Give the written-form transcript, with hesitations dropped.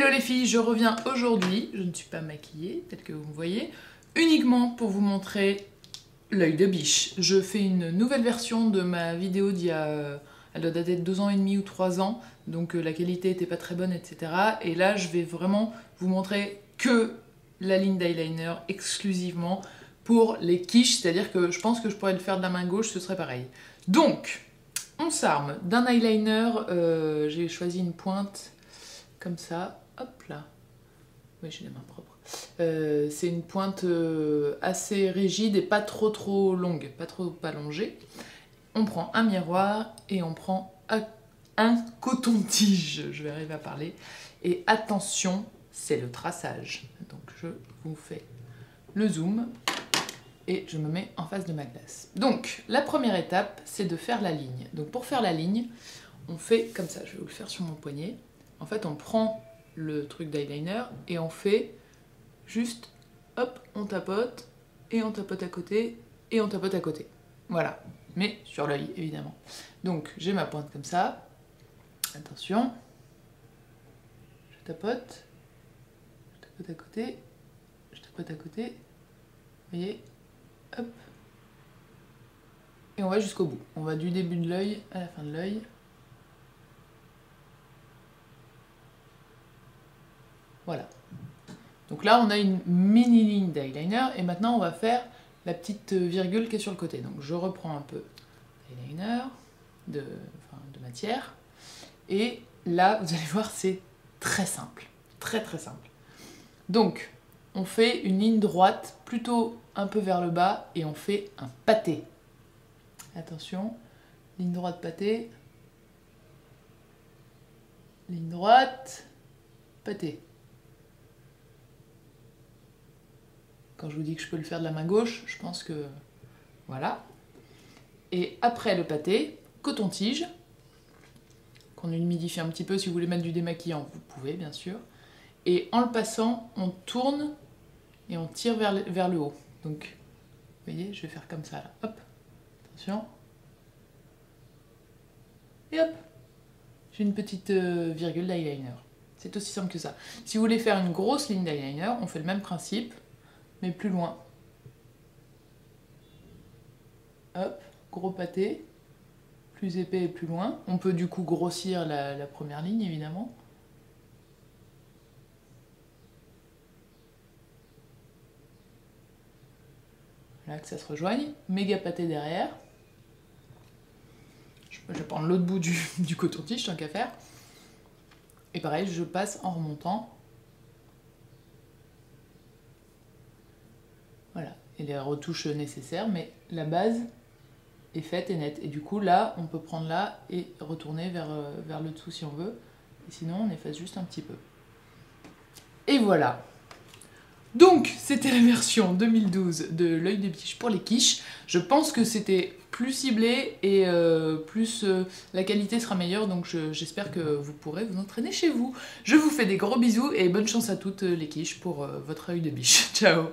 Hello les filles, je reviens aujourd'hui, je ne suis pas maquillée, tel que vous me voyez, uniquement pour vous montrer l'œil de biche. Je fais une nouvelle version de ma vidéo d'il y a, elle doit dater de 2 ans et demi ou 3 ans, donc la qualité n'était pas très bonne, etc. Et là, je vais vraiment vous montrer que la ligne d'eyeliner exclusivement pour les quiches, c'est-à-dire que je pense que je pourrais le faire de la main gauche, ce serait pareil. Donc, on s'arme d'un eyeliner, j'ai choisi une pointe comme ça, hop là, oui j'ai les mains propres, c'est une pointe assez rigide et pas trop longue, pas trop allongée. On prend un miroir et on prend un coton-tige, je vais arriver à parler, et attention, c'est le traçage, donc je vous fais le zoom et je me mets en face de ma glace. Donc la première étape, c'est de faire la ligne. Donc pour faire la ligne, on fait comme ça, je vais vous le faire sur mon poignet. En fait, on prend le truc d'eyeliner et on fait juste, hop, on tapote, et on tapote à côté, et on tapote à côté. Voilà, mais sur l'œil, évidemment. Donc, j'ai ma pointe comme ça. Attention. Je tapote à côté, je tapote à côté. Vous voyez, hop. Et on va jusqu'au bout. On va du début de l'œil à la fin de l'œil. Voilà. Donc là, on a une mini ligne d'eyeliner et maintenant, on va faire la petite virgule qui est sur le côté. Donc je reprends un peu d'eyeliner, de matière. Et là, vous allez voir, c'est très simple. Très simple. Donc, on fait une ligne droite, plutôt un peu vers le bas, et on fait un pâté. Attention, ligne droite, pâté. Ligne droite, pâté. Quand je vous dis que je peux le faire de la main gauche, je pense que... Voilà. Et après le pâté, coton-tige, qu'on humidifie un petit peu. Si vous voulez mettre du démaquillant, vous pouvez, bien sûr. Et en le passant, on tourne et on tire vers le haut. Donc, vous voyez, je vais faire comme ça, là. Hop, attention. Et hop, j'ai une petite virgule d'eyeliner. C'est aussi simple que ça. Si vous voulez faire une grosse ligne d'eyeliner, on fait le même principe, mais plus loin. Hop, gros pâté, plus épais et plus loin. On peut du coup grossir la première ligne, évidemment. Là, que ça se rejoigne. Méga pâté derrière. Je vais prendre l'autre bout du coton-tige, tant qu'à faire. Et pareil, je passe en remontant. Voilà, et les retouches nécessaires, mais la base est faite et nette. Et du coup, là, on peut prendre là et retourner vers le dessous si on veut. Et sinon, on efface juste un petit peu. Et voilà. Donc, c'était la version 2012 de l'œil de biche pour les quiches. Je pense que c'était plus ciblé et la qualité sera meilleure. Donc, j'espère que vous pourrez vous entraîner chez vous. Je vous fais des gros bisous et bonne chance à toutes les quiches pour votre œil de biche. Ciao!